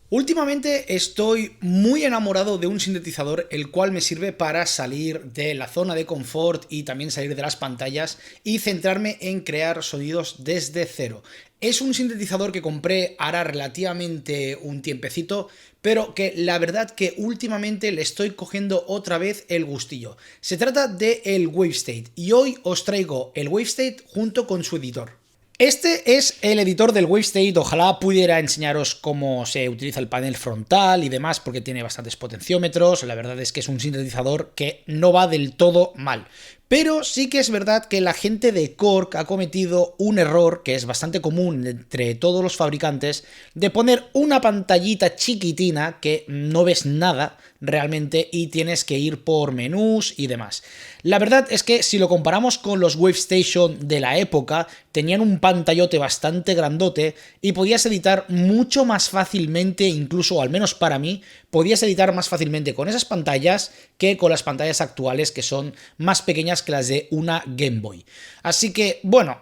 Últimamente estoy muy enamorado de un sintetizador el cual me sirve para salir de la zona de confort y también salir de las pantallas y centrarme en crear sonidos desde cero. Es un sintetizador que compré hará relativamente un tiempecito, pero que la verdad que últimamente le estoy cogiendo otra vez el gustillo. Se trata de el Wavestate y hoy os traigo el Wavestate junto con su editor. Este es el editor del Wavestate, ojalá pudiera enseñaros cómo se utiliza el panel frontal y demás porque tiene bastantes potenciómetros, la verdad es que es un sintetizador que no va del todo mal. Pero sí que es verdad que la gente de Korg ha cometido un error que es bastante común entre todos los fabricantes de poner una pantallita chiquitina que no ves nada realmente y tienes que ir por menús y demás. La verdad es que si lo comparamos con los Wavestation de la época, tenían un pantallote bastante grandote y podías editar mucho más fácilmente, incluso al menos para mí, podías editar más fácilmente con esas pantallas que con las pantallas actuales que son más pequeñas que las de una Game Boy. Así que, bueno,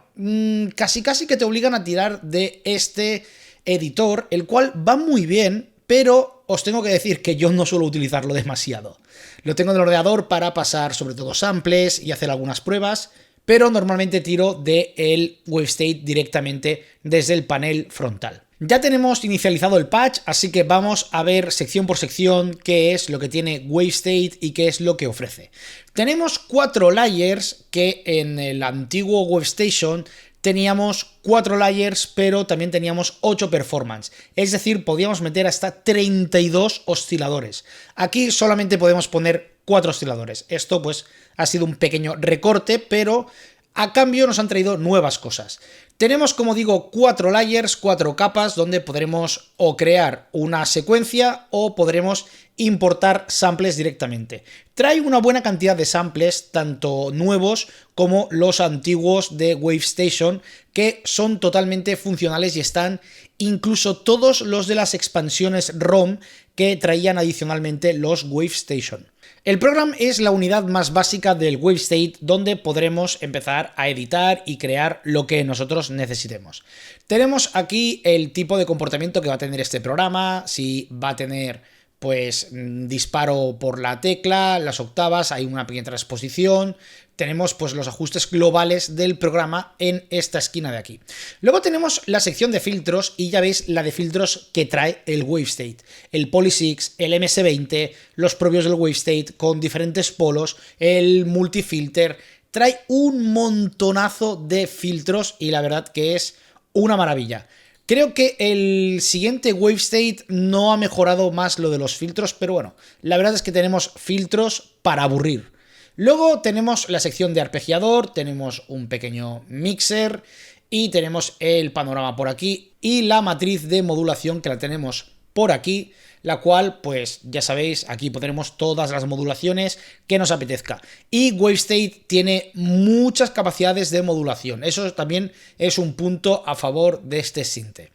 casi que te obligan a tirar de este editor, el cual va muy bien, pero os tengo que decir que yo no suelo utilizarlo demasiado. Lo tengo en el ordenador para pasar sobre todo samples y hacer algunas pruebas, pero normalmente tiro del Wavestate directamente desde el panel frontal. Ya tenemos inicializado el patch, así que vamos a ver sección por sección qué es lo que tiene Wavestate y qué es lo que ofrece. Tenemos 4 layers que en el antiguo Wavestation teníamos 4 layers, pero también teníamos 8 performance. Es decir, podíamos meter hasta 32 osciladores. Aquí solamente podemos poner 4 osciladores. Esto pues ha sido un pequeño recorte, pero a cambio nos han traído nuevas cosas. Tenemos, como digo, 4 layers, 4 capas, donde podremos o crear una secuencia o podremos importar samples directamente. Trae una buena cantidad de samples, tanto nuevos como los antiguos de Wavestation, que son totalmente funcionales y están incluso todos los de las expansiones ROM que traían adicionalmente los Wavestation. El programa es la unidad más básica del Wavestate donde podremos empezar a editar y crear lo que nosotros necesitemos. Tenemos aquí el tipo de comportamiento que va a tener este programa, si va a tener pues disparo por la tecla, las octavas, hay una pequeña transposición, tenemos pues los ajustes globales del programa en esta esquina de aquí. Luego tenemos la sección de filtros y ya veis la de filtros que trae el Wavestate, el Poly6, el MS-20, los propios del Wavestate con diferentes polos, el multifilter, trae un montonazo de filtros y la verdad que es una maravilla. Creo que el siguiente Wavestate no ha mejorado más lo de los filtros, pero bueno, la verdad es que tenemos filtros para aburrir. Luego tenemos la sección de arpegiador, tenemos un pequeño mixer y tenemos el panorama por aquí y la matriz de modulación que la tenemos por aquí, la cual, pues ya sabéis, aquí pondremos todas las modulaciones que nos apetezca. Y Wavestate tiene muchas capacidades de modulación. Eso también es un punto a favor de este sinte.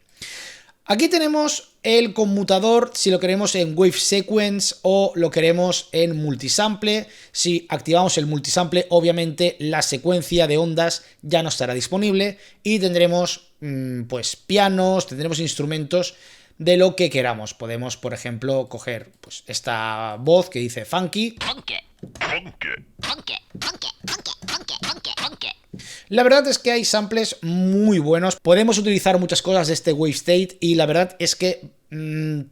Aquí tenemos el conmutador si lo queremos en Wave Sequence o lo queremos en multisample. Si activamos el multisample, obviamente la secuencia de ondas ya no estará disponible y tendremos pues pianos, tendremos instrumentos de lo que queramos. Podemos, por ejemplo, coger pues, esta voz que dice funky. La verdad es que hay samples muy buenos. Podemos utilizar muchas cosas de este Wavestate y la verdad es que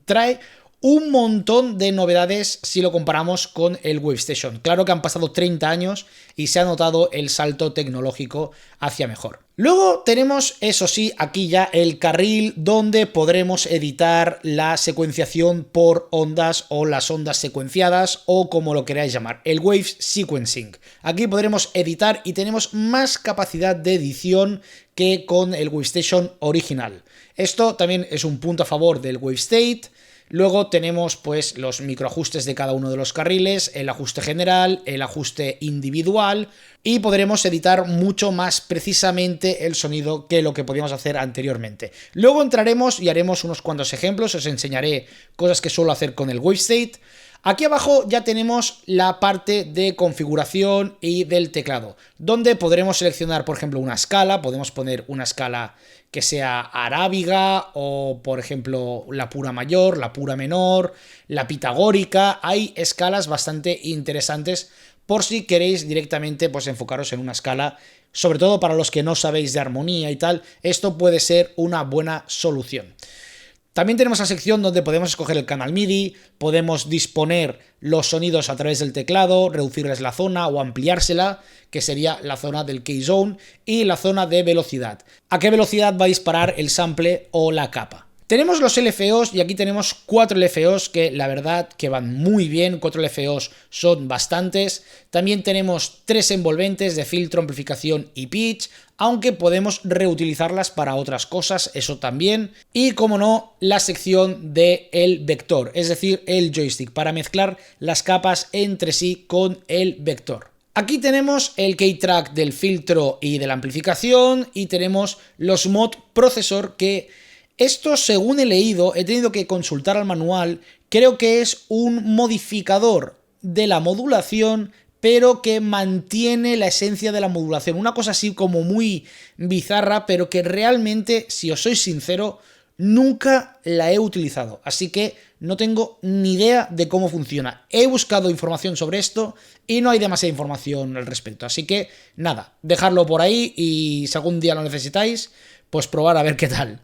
trae un montón de novedades si lo comparamos con el Wavestation. Claro que han pasado 30 años y se ha notado el salto tecnológico hacia mejor. Luego tenemos, eso sí, aquí ya el carril donde podremos editar la secuenciación por ondas o las ondas secuenciadas o como lo queráis llamar, el Wave Sequencing. Aquí podremos editar y tenemos más capacidad de edición que con el Wavestation original. Esto también es un punto a favor del Wavestate. Luego tenemos pues los microajustes de cada uno de los carriles, el ajuste general, el ajuste individual, y podremos editar mucho más precisamente el sonido que lo que podíamos hacer anteriormente. Luego entraremos y haremos unos cuantos ejemplos, os enseñaré cosas que suelo hacer con el Wavestate. Aquí abajo ya tenemos la parte de configuración y del teclado, donde podremos seleccionar, por ejemplo, una escala. Podemos poner una escala que sea arábiga o, por ejemplo, la pura mayor, la pura menor, la pitagórica. Hay escalas bastante interesantes por si queréis directamente pues enfocaros en una escala, sobre todo para los que no sabéis de armonía y tal. Esto puede ser una buena solución. También tenemos la sección donde podemos escoger el canal MIDI, podemos disponer los sonidos a través del teclado, reducirles la zona o ampliársela, que sería la zona del K-Zone, y la zona de velocidad. ¿A qué velocidad va a disparar el sample o la capa? Tenemos los LFOs y aquí tenemos 4 LFOs que la verdad que van muy bien. 4 LFOs son bastantes. También tenemos 3 envolventes de filtro, amplificación y pitch, aunque podemos reutilizarlas para otras cosas, eso también. Y como no, la sección del vector, es decir, el joystick, para mezclar las capas entre sí con el vector. Aquí tenemos el key-track del filtro y de la amplificación y tenemos los mod procesor que... Esto, según he leído, he tenido que consultar al manual, creo que es un modificador de la modulación, pero que mantiene la esencia de la modulación. Una cosa así como muy bizarra, pero que realmente, si os soy sincero, nunca la he utilizado. Así que no tengo ni idea de cómo funciona. He buscado información sobre esto y no hay demasiada información al respecto. Así que nada, dejadlo por ahí y si algún día lo necesitáis, pues probar a ver qué tal.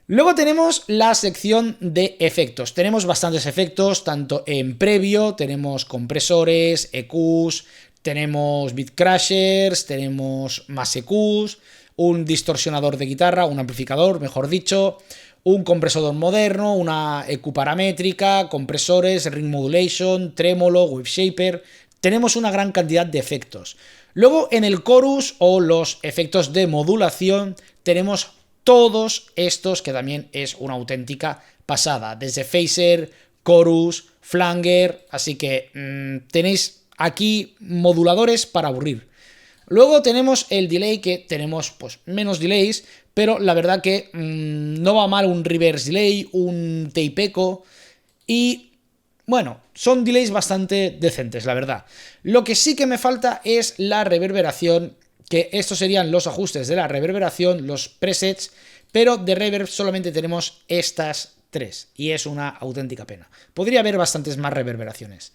Luego tenemos la sección de efectos. Tenemos bastantes efectos, tanto en previo, tenemos compresores, EQs, tenemos beat crashers, tenemos más EQs, un distorsionador de guitarra, un amplificador, mejor dicho, un compresor moderno, una EQ paramétrica, compresores, ring modulation, trémolo, wave shaper. Tenemos una gran cantidad de efectos. Luego en el chorus o los efectos de modulación tenemos todos estos que también es una auténtica pasada, desde phaser, chorus, flanger, así que tenéis aquí moduladores para aburrir. Luego tenemos el delay, que tenemos pues menos delays, pero la verdad que no va mal un reverse delay, un tape echo y bueno, son delays bastante decentes, la verdad. Lo que sí que me falta es la reverberación, que estos serían los ajustes de la reverberación, los presets, pero de reverb solamente tenemos estas 3 y es una auténtica pena. Podría haber bastantes más reverberaciones.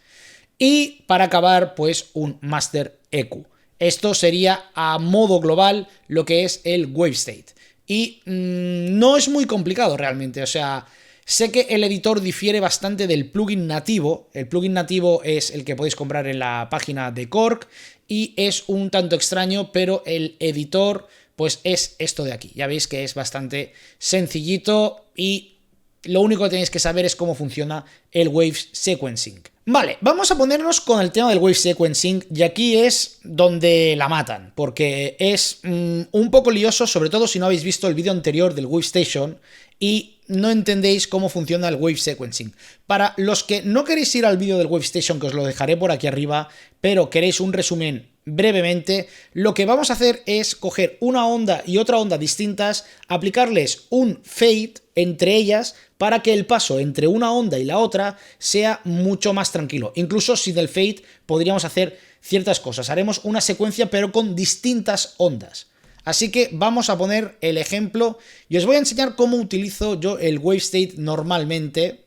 Y para acabar, pues un Master EQ. Esto sería a modo global lo que es el Wavestate. Y no es muy complicado realmente, o sea... Sé que el editor difiere bastante del plugin nativo. El plugin nativo es el que podéis comprar en la página de Korg y es un tanto extraño, pero el editor pues es esto de aquí. Ya veis que es bastante sencillito y lo único que tenéis que saber es cómo funciona el Wave Sequencing. Vale, vamos a ponernos con el tema del Wave Sequencing y aquí es donde la matan, porque es un poco lioso, sobre todo si no habéis visto el vídeo anterior del Wave Station y no entendéis cómo funciona el Wave Sequencing. Para los que no queréis ir al vídeo del Wave Station, que os lo dejaré por aquí arriba, pero queréis un resumen brevemente, lo que vamos a hacer es coger una onda y otra onda distintas, aplicarles un fade entre ellas para que el paso entre una onda y la otra sea mucho más tranquilo. Incluso sin el fade podríamos hacer ciertas cosas. Haremos una secuencia pero con distintas ondas. Así que vamos a poner el ejemplo y os voy a enseñar cómo utilizo yo el Wavestate normalmente.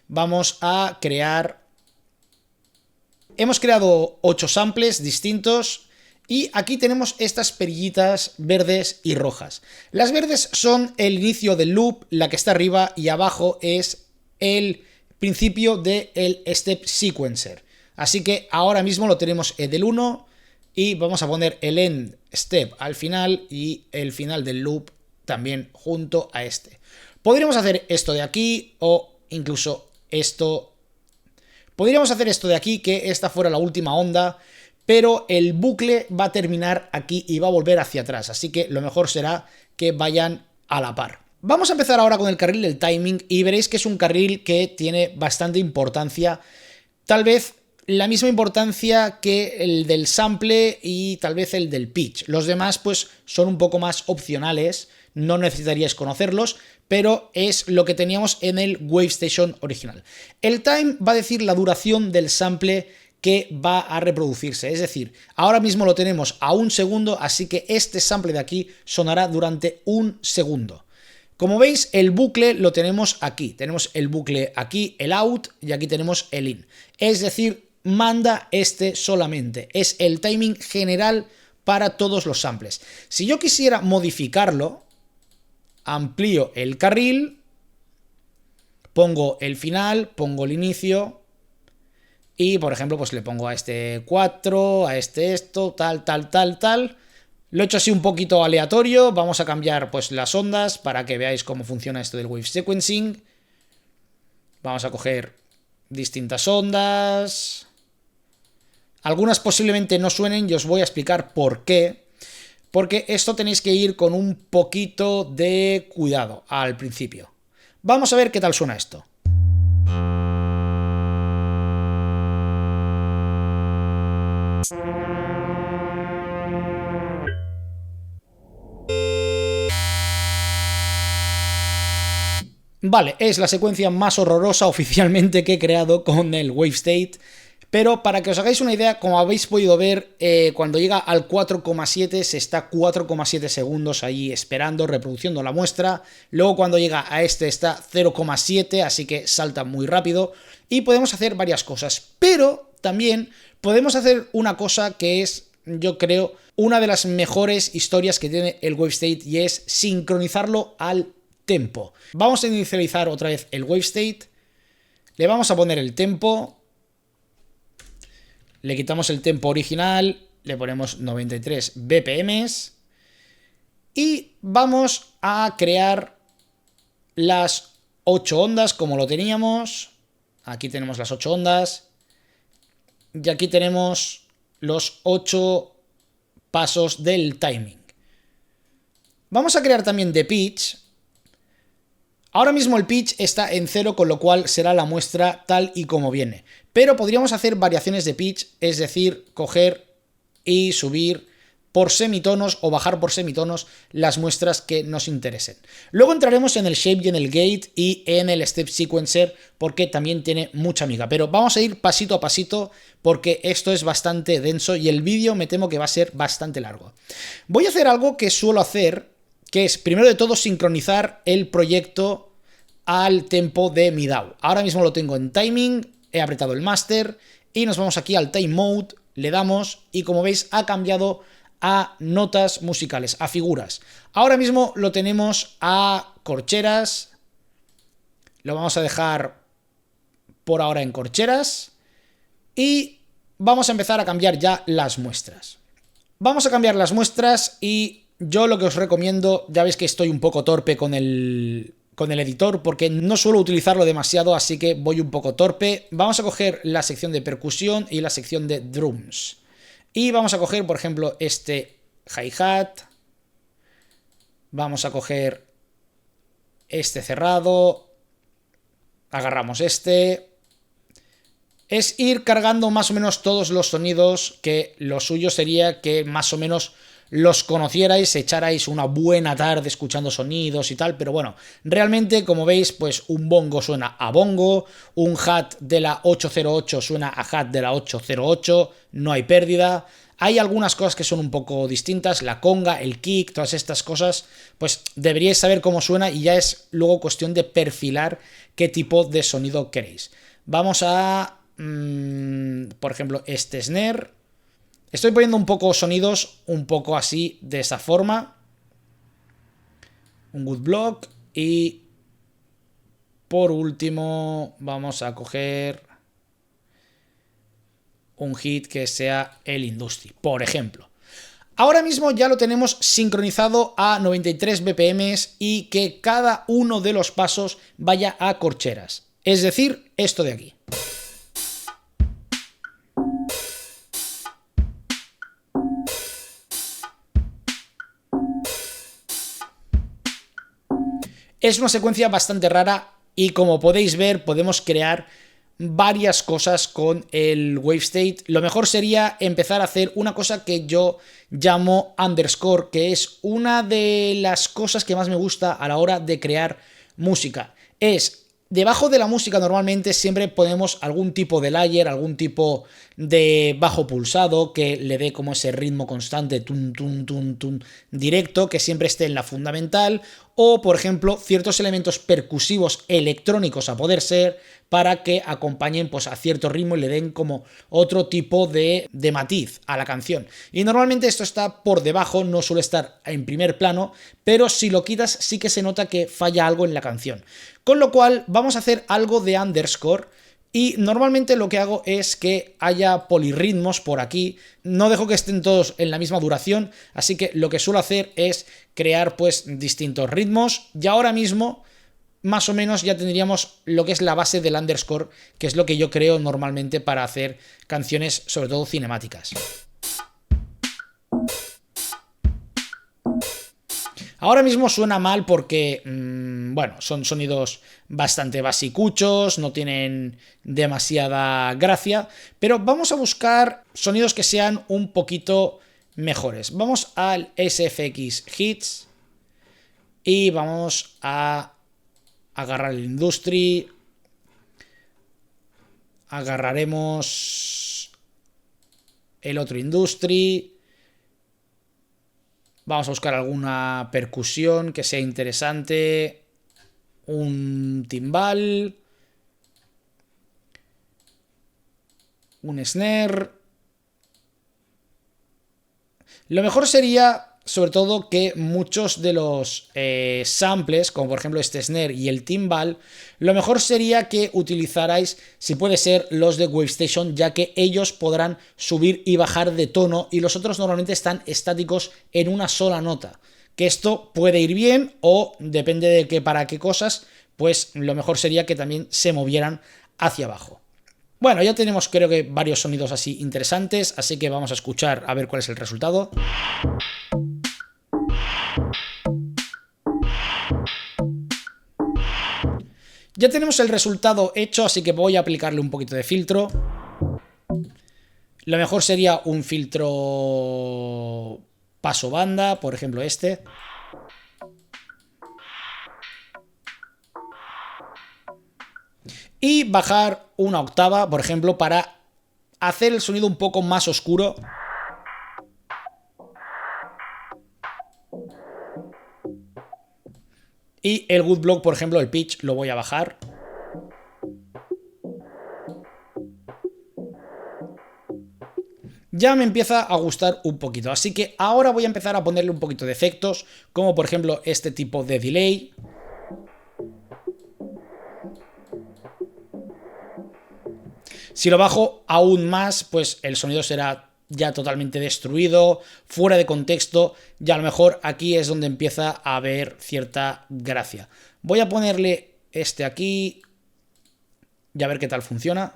Vamos a crear... Hemos creado 8 samples distintos y aquí tenemos estas perillitas verdes y rojas. Las verdes son el inicio del loop, la que está arriba y abajo es el principio del step sequencer. Así que ahora mismo lo tenemos en el 1 y vamos a poner el end step al final y el final del loop también junto a este. Podríamos hacer esto de aquí o incluso esto. Podríamos hacer esto de aquí, que esta fuera la última onda, pero el bucle va a terminar aquí y va a volver hacia atrás, así que lo mejor será que vayan a la par. Vamos a empezar ahora con el carril del timing y veréis que es un carril que tiene bastante importancia. Tal vez la misma importancia que el del sample y tal vez el del pitch. Los demás pues son un poco más opcionales, no necesitaríais conocerlos, pero es lo que teníamos en el WaveStation original. El time va a decir la duración del sample que va a reproducirse, es decir, ahora mismo lo tenemos a 1 segundo, así que este sample de aquí sonará durante 1 segundo. Como veis, el bucle lo tenemos aquí. Tenemos el bucle aquí, el out, y aquí tenemos el in. Es decir, manda este solamente. Es el timing general para todos los samples. Si yo quisiera modificarlo, amplío el carril, pongo el final, pongo el inicio y, por ejemplo, pues le pongo a este 4, a este esto, tal. Lo he hecho así un poquito aleatorio. Vamos a cambiar pues las ondas para que veáis cómo funciona esto del wave sequencing. Vamos a coger distintas ondas. Algunas posiblemente no suenen y os voy a explicar por qué. Porque esto tenéis que ir con un poquito de cuidado al principio. Vamos a ver qué tal suena esto. Vale, es la secuencia más horrorosa oficialmente que he creado con el WaveState, pero para que os hagáis una idea, como habéis podido ver, cuando llega al 4,7 se está 4,7 segundos ahí esperando, reproduciendo la muestra. Luego cuando llega a este está 0,7, así que salta muy rápido. Y podemos hacer varias cosas, pero también podemos hacer una cosa que es, yo creo, una de las mejores historias que tiene el WaveState, y es sincronizarlo al tempo. Vamos a inicializar otra vez el WaveState, le vamos a poner el tempo, le quitamos el tempo original, le ponemos 93 BPM y vamos a crear las 8 ondas como lo teníamos. Aquí tenemos las 8 ondas y aquí tenemos los 8 pasos del timing. Vamos a crear también de pitch. Ahora mismo el pitch está en 0, con lo cual será la muestra tal y como viene. Pero podríamos hacer variaciones de pitch, es decir, coger y subir por semitonos o bajar por semitonos las muestras que nos interesen. Luego entraremos en el shape y en el gate y en el step sequencer, porque también tiene mucha miga. Pero vamos a ir pasito a pasito porque esto es bastante denso y el vídeo me temo que va a ser bastante largo. Voy a hacer algo que suelo hacer, que es, primero de todo, sincronizar el proyecto al tempo de mi DAW. Ahora mismo lo tengo en timing, he apretado el master y nos vamos aquí al time mode, le damos y como veis ha cambiado a notas musicales, a figuras. Ahora mismo lo tenemos a corcheras, lo vamos a dejar por ahora en corcheras y vamos a empezar a cambiar ya las muestras. Vamos a cambiar las muestras y yo lo que os recomiendo, ya veis que estoy un poco torpe con el editor porque no suelo utilizarlo demasiado, así que voy un poco torpe. Vamos a coger la sección de percusión y la sección de drums. Y vamos a coger, por ejemplo, este hi-hat. Vamos a coger este cerrado. Agarramos este. Es ir cargando más o menos todos los sonidos, que lo suyo sería que más o menos los conocierais, echarais una buena tarde escuchando sonidos y tal, pero bueno, realmente, como veis, pues un bongo suena a bongo, un hat de la 808 suena a hat de la 808, no hay pérdida. Hay algunas cosas que son un poco distintas, la conga, el kick, todas estas cosas, pues deberíais saber cómo suena y ya es luego cuestión de perfilar qué tipo de sonido queréis. Vamos a, por ejemplo, este snare. Estoy poniendo un poco sonidos, un poco así, de esa forma. Un woodblock. Y por último vamos a coger un hit que sea el Industry, por ejemplo. Ahora mismo ya lo tenemos sincronizado a 93 BPM y que cada uno de los pasos vaya a corcheras. Es decir, esto de aquí. Es una secuencia bastante rara y, como podéis ver, podemos crear varias cosas con el wave state. Lo mejor sería empezar a hacer una cosa que yo llamo underscore, que es una de las cosas que más me gusta a la hora de crear música. Es debajo de la música normalmente siempre ponemos algún tipo de layer, algún tipo de bajo pulsado que le dé como ese ritmo constante, tun, tun, tun, tun, directo, que siempre esté en la fundamental, o por ejemplo ciertos elementos percusivos electrónicos a poder ser para que acompañen pues a cierto ritmo y le den como otro tipo de matiz a la canción. Y normalmente esto está por debajo, no suele estar en primer plano, pero si lo quitas sí que se nota que falla algo en la canción. Con lo cual vamos a hacer algo de underscore. Y normalmente lo que hago es que haya polirritmos por aquí, no dejo que estén todos en la misma duración, así que lo que suelo hacer es crear pues distintos ritmos y ahora mismo más o menos ya tendríamos lo que es la base del underscore, que es lo que yo creo normalmente para hacer canciones sobre todo cinemáticas. Ahora mismo suena mal porque, bueno, son sonidos bastante basicuchos, no tienen demasiada gracia, pero vamos a buscar sonidos que sean un poquito mejores. Vamos al SFX Hits y vamos a agarrar el Industry, agarraremos el otro Industry. Vamos a buscar alguna percusión que sea interesante. Un timbal. Un snare. Lo mejor sería, sobre todo, que muchos de los samples, como por ejemplo este snare y el timbal, lo mejor sería que utilizarais, si puede ser, los de WaveStation, ya que ellos podrán subir y bajar de tono y los otros normalmente están estáticos en una sola nota. Que esto puede ir bien o, depende de qué para qué cosas, pues lo mejor sería que también se movieran hacia abajo. Bueno, ya tenemos creo que varios sonidos así interesantes, así que vamos a escuchar a ver cuál es el resultado. Ya tenemos el resultado hecho, así que voy a aplicarle un poquito de filtro. Lo mejor sería un filtro paso banda, por ejemplo este. Y bajar una octava, por ejemplo, para hacer el sonido un poco más oscuro. Y el good block, por ejemplo, el pitch, lo voy a bajar. Ya me empieza a gustar un poquito, así que ahora voy a empezar a ponerle un poquito de efectos, como por ejemplo este tipo de delay. Si lo bajo aún más, pues el sonido será ya totalmente destruido, fuera de contexto, y a lo mejor aquí es donde empieza a haber cierta gracia. Voy a ponerle este aquí y a ver qué tal funciona.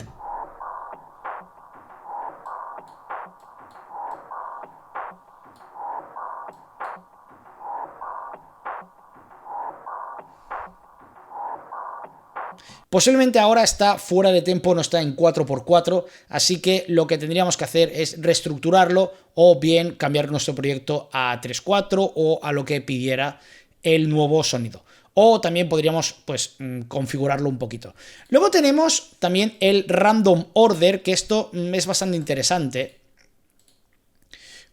Posiblemente ahora está fuera de tempo, no está en 4x4, así que lo que tendríamos que hacer es reestructurarlo o bien cambiar nuestro proyecto a 3/4 o a lo que pidiera el nuevo sonido. O también podríamos pues configurarlo un poquito. Luego tenemos también el random order, que esto es bastante interesante.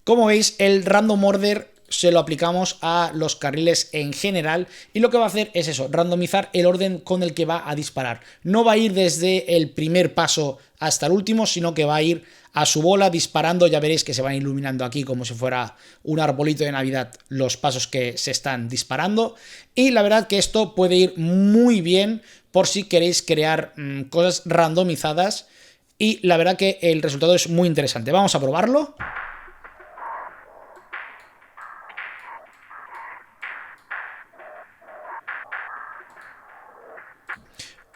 Como veis, el random order se lo aplicamos a los carriles en general y lo que va a hacer es eso, randomizar el orden con el que va a disparar. No va a ir desde el primer paso hasta el último, sino que va a ir a su bola disparando. Ya veréis que se van iluminando aquí como si fuera un arbolito de Navidad los pasos que se están disparando. Y la verdad que esto puede ir muy bien por si queréis crear cosas randomizadas. Y la verdad que el resultado es muy interesante. Vamos a probarlo.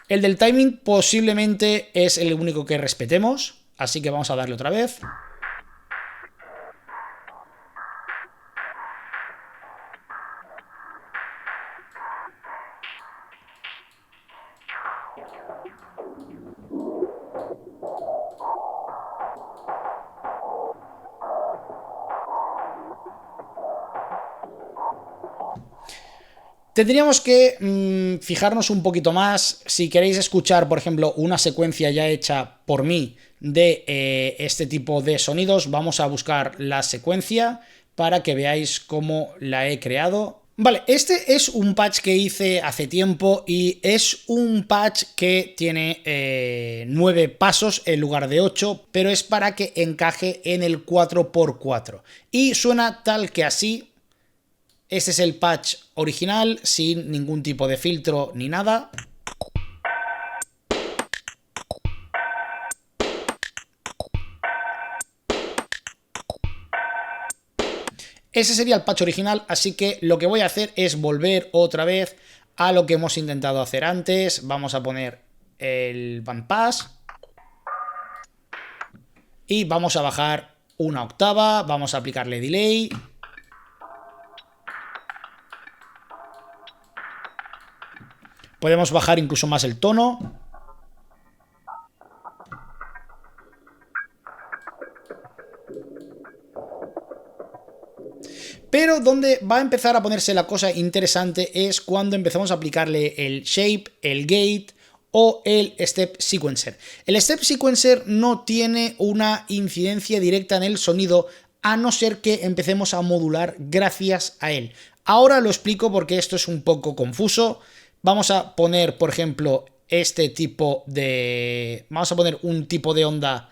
El del timing posiblemente es el único que respetemos, así que vamos a darle otra vez. Tendríamos que fijarnos un poquito más. Si queréis escuchar, por ejemplo, una secuencia ya hecha por mí de este tipo de sonidos, vamos a buscar la secuencia para que veáis cómo la he creado. Vale, este es un patch que hice hace tiempo y es un patch que tiene 9 pasos en lugar de 8, pero es para que encaje en el 4x4. Y suena tal que así. Este es el patch original, sin ningún tipo de filtro ni nada. Ese sería el patch original, así que lo que voy a hacer es volver otra vez a lo que hemos intentado hacer antes. Vamos a poner el bandpass y vamos a bajar una octava, vamos a aplicarle delay. Podemos bajar incluso más el tono. Pero donde va a empezar a ponerse la cosa interesante es cuando empezamos a aplicarle el shape, el gate o el step sequencer. El step sequencer no tiene una incidencia directa en el sonido, a no ser que empecemos a modular gracias a él. Ahora lo explico porque esto es un poco confuso. Vamos a poner, por ejemplo, vamos a poner un tipo de onda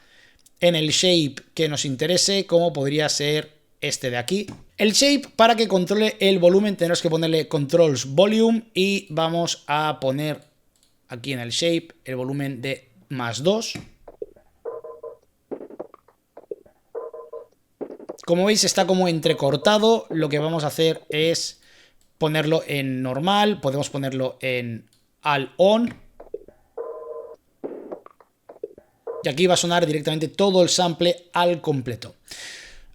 en el shape que nos interese, como podría ser este de aquí. El shape, para que controle el volumen, tenemos que ponerle controls volume y vamos a poner aquí en el shape el volumen de +2. Como veis está como entrecortado. Lo que vamos a hacer es ponerlo en normal, podemos ponerlo en all on. Y aquí va a sonar directamente todo el sample al completo.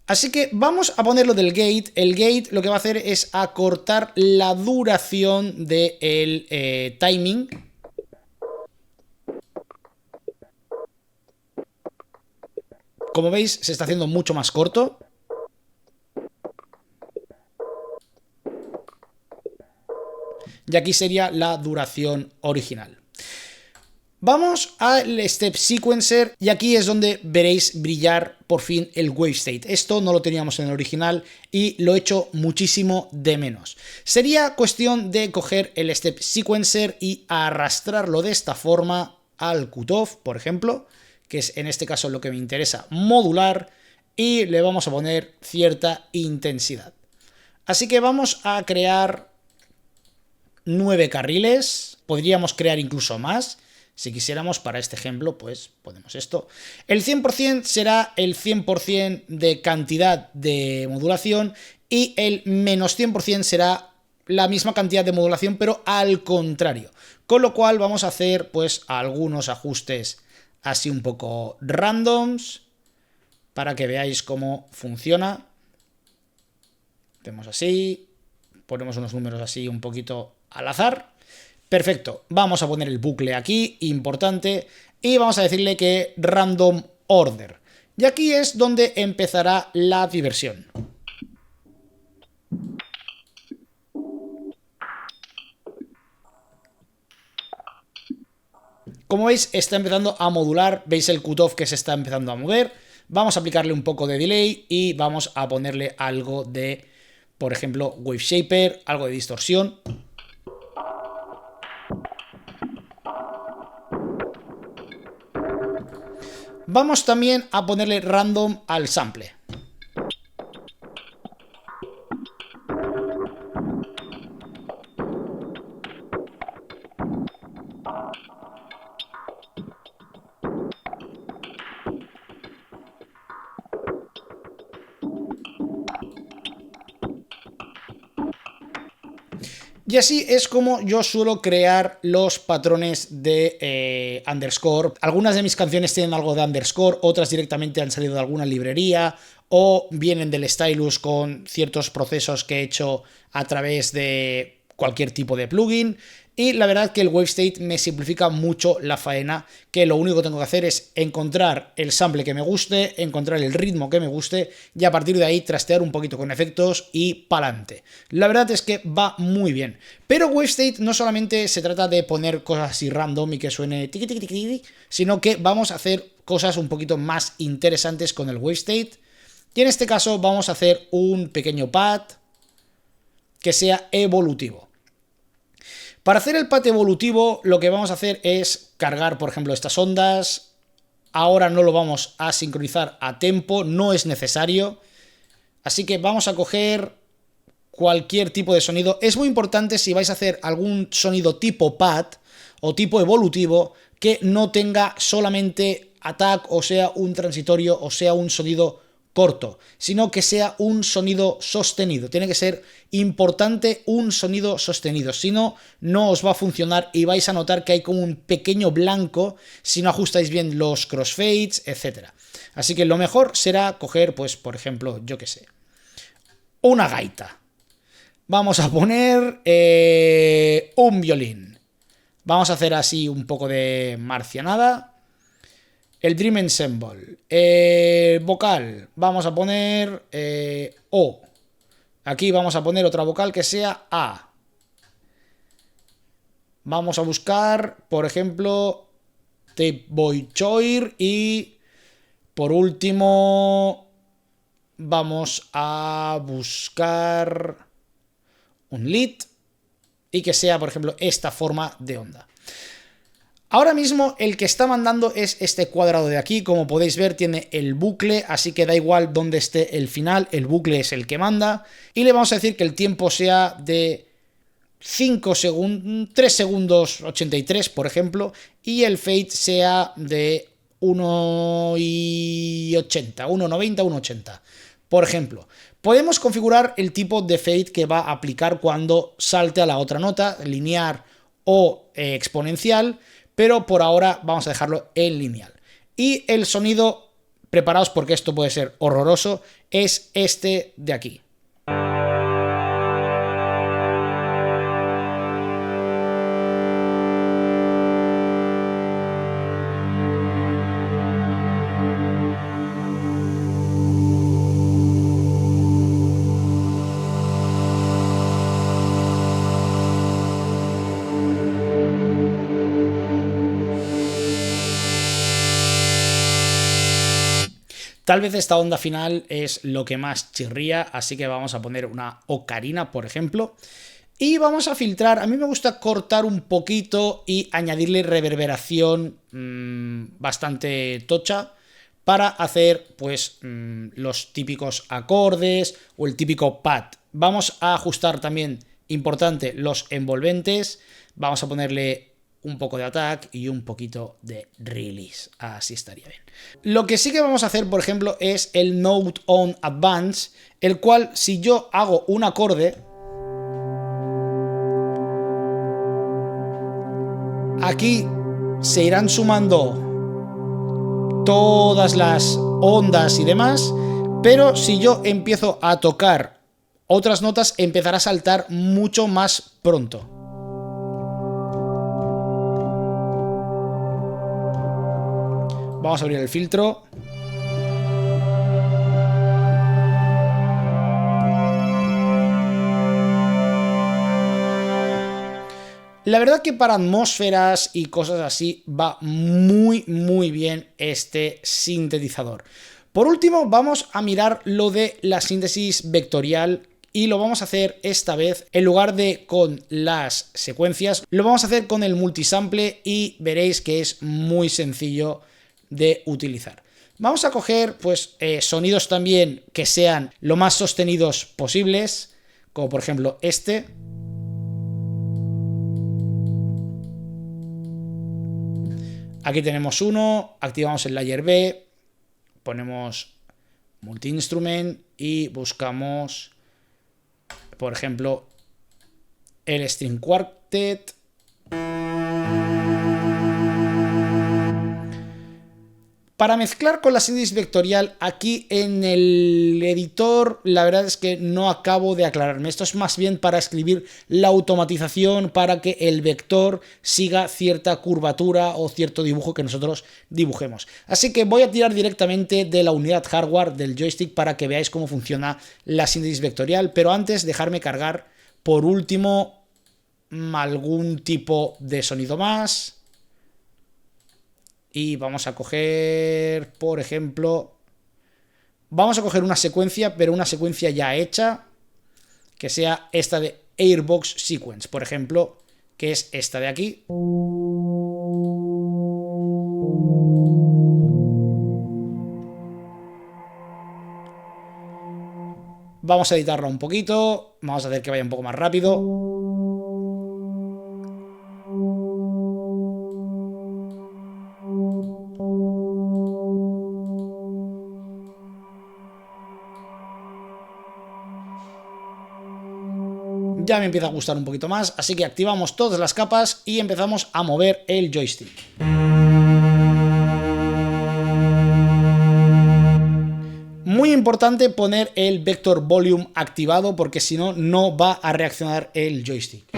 Así que vamos a ponerlo del gate. El gate lo que va a hacer es acortar la duración del timing. Como veis, se está haciendo mucho más corto. Y aquí sería la duración original. Vamos al Step Sequencer y aquí es donde veréis brillar por fin el Wave State. Esto no lo teníamos en el original y lo echo muchísimo de menos. Sería cuestión de coger el Step Sequencer y arrastrarlo de esta forma al cutoff, por ejemplo, que es en este caso lo que me interesa modular, y le vamos a poner cierta intensidad. Así que vamos a crear 9 carriles, podríamos crear incluso más. Si quisiéramos, para este ejemplo, pues ponemos esto. El 100% será el 100% de cantidad de modulación y el menos 100% será la misma cantidad de modulación, pero al contrario. Con lo cual vamos a hacer pues algunos ajustes así un poco randoms para que veáis cómo funciona. Hacemos así, ponemos unos números así un poquito al azar. Perfecto, vamos a poner el bucle aquí, importante, y vamos a decirle que random order. Y aquí es donde empezará la diversión. Como veis, está empezando a modular, veis el cutoff que se está empezando a mover. Vamos a aplicarle un poco de delay y vamos a ponerle algo de, por ejemplo, wave shaper, algo de distorsión. Vamos también a ponerle random al sample. Y así es como yo suelo crear los patrones de underscore. Algunas de mis canciones tienen algo de underscore, otras directamente han salido de alguna librería o vienen del stylus con ciertos procesos que he hecho a través de cualquier tipo de plugin. Y la verdad que el Wave State me simplifica mucho la faena, que lo único que tengo que hacer es encontrar el sample que me guste, encontrar el ritmo que me guste y a partir de ahí trastear un poquito con efectos y pa'lante. La verdad es que va muy bien. Pero Wave State no solamente se trata de poner cosas así random y que suene tiqui tiqui tiqui tiqui, sino que vamos a hacer cosas un poquito más interesantes con el Wave State. Y en este caso vamos a hacer un pequeño pad que sea evolutivo. Para hacer el pad evolutivo lo que vamos a hacer es cargar, por ejemplo, estas ondas. Ahora no lo vamos a sincronizar a tempo, no es necesario. Así que vamos a coger cualquier tipo de sonido. Es muy importante si vais a hacer algún sonido tipo pad o tipo evolutivo que no tenga solamente attack o sea un transitorio o sea un sonido corto, sino que sea un sonido sostenido. Tiene que ser importante un sonido sostenido, si no, no os va a funcionar y vais a notar que hay como un pequeño blanco si no ajustáis bien los crossfades, etc. Así que lo mejor será coger, pues, por ejemplo, yo que sé, una gaita. Vamos a poner un violín. Vamos a hacer así un poco de marcianada. El Dream Ensemble. Vocal. Vamos a poner O. Aquí vamos a poner otra vocal que sea A. Vamos a buscar, por ejemplo, Tape Boy Choir. Y por último, vamos a buscar un lead. Y que sea, por ejemplo, esta forma de onda. Ahora mismo el que está mandando es este cuadrado de aquí, como podéis ver tiene el bucle, así que da igual dónde esté el final, el bucle es el que manda, y le vamos a decir que el tiempo sea de 3 segundos 83, por ejemplo, y el fade sea de 1,80, 1,90, 1,80, por ejemplo. Podemos configurar el tipo de fade que va a aplicar cuando salte a la otra nota, lineal o exponencial, pero por ahora vamos a dejarlo en lineal. Y el sonido, preparaos porque esto puede ser horroroso, es este de aquí. Tal vez esta onda final es lo que más chirría, así que vamos a poner una ocarina, por ejemplo. Y vamos a filtrar, a mí me gusta cortar un poquito y añadirle reverberación bastante tocha para hacer pues los típicos acordes o el típico pad. Vamos a ajustar también, importante, los envolventes. Vamos a ponerle un poco de attack y un poquito de release. Así estaría bien. Lo que sí que vamos a hacer, por ejemplo, es el Note on Advance, el cual si yo hago un acorde, aquí se irán sumando todas las ondas y demás, pero si yo empiezo a tocar otras notas, empezará a saltar mucho más pronto. Vamos a abrir el filtro. La verdad que para atmósferas y cosas así va muy bien este sintetizador. Por último, vamos a mirar lo de la síntesis vectorial y lo vamos a hacer esta vez, en lugar de con las secuencias, lo vamos a hacer con el multisample y veréis que es muy sencillo de utilizar. Vamos a coger pues sonidos también que sean lo más sostenidos posibles, como por ejemplo este. Aquí tenemos uno, activamos el layer B, ponemos multi-instrument y buscamos, por ejemplo, el string quartet. Para mezclar con la síntesis vectorial, aquí en el editor, la verdad es que no acabo de aclararme. Esto es más bien para escribir la automatización para que el vector siga cierta curvatura o cierto dibujo que nosotros dibujemos. Así que voy a tirar directamente de la unidad hardware del joystick para que veáis cómo funciona la síntesis vectorial, pero antes dejarme cargar por último algún tipo de sonido más. Y vamos a coger, por ejemplo, vamos a coger una secuencia, pero una secuencia ya hecha, que sea esta de Airbox Sequence, por ejemplo, que es esta de aquí. Vamos a editarla un poquito, vamos a hacer que vaya un poco más rápido. Ya me empieza a gustar un poquito más, así que activamos todas las capas y empezamos a mover el joystick. Muy importante poner el vector volume activado porque si no, no va a reaccionar el joystick.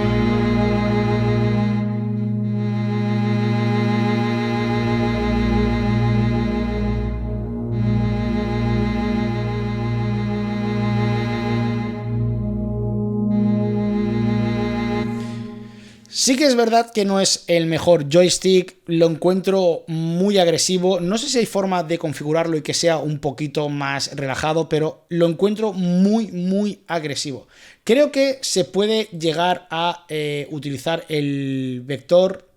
Sí que es verdad que no es el mejor joystick, lo encuentro muy agresivo, no sé si hay forma de configurarlo y que sea un poquito más relajado, pero lo encuentro muy agresivo. Creo que se puede llegar a utilizar el vector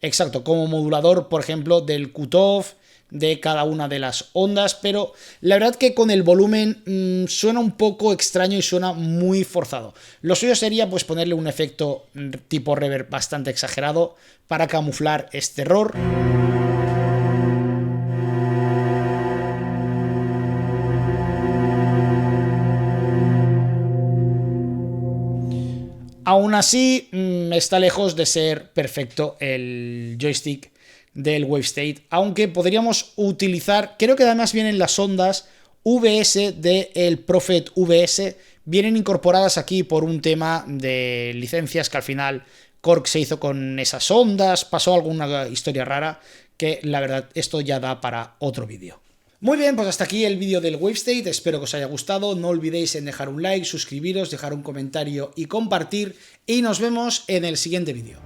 exacto como modulador, por ejemplo, del cutoff de cada una de las ondas, pero la verdad que con el volumen suena un poco extraño y suena muy forzado. Lo suyo sería pues ponerle un efecto tipo reverb bastante exagerado para camuflar este error. Aún así, está lejos de ser perfecto el joystick del WaveState, aunque podríamos utilizar, creo que además vienen las ondas VS del Prophet VS, vienen incorporadas aquí por un tema de licencias que al final Korg se hizo con esas ondas, pasó alguna historia rara que la verdad esto ya da para otro vídeo. Muy bien, pues hasta aquí el vídeo del WaveState, espero que os haya gustado, no olvidéis en dejar un like, suscribiros, dejar un comentario y compartir, y nos vemos en el siguiente vídeo.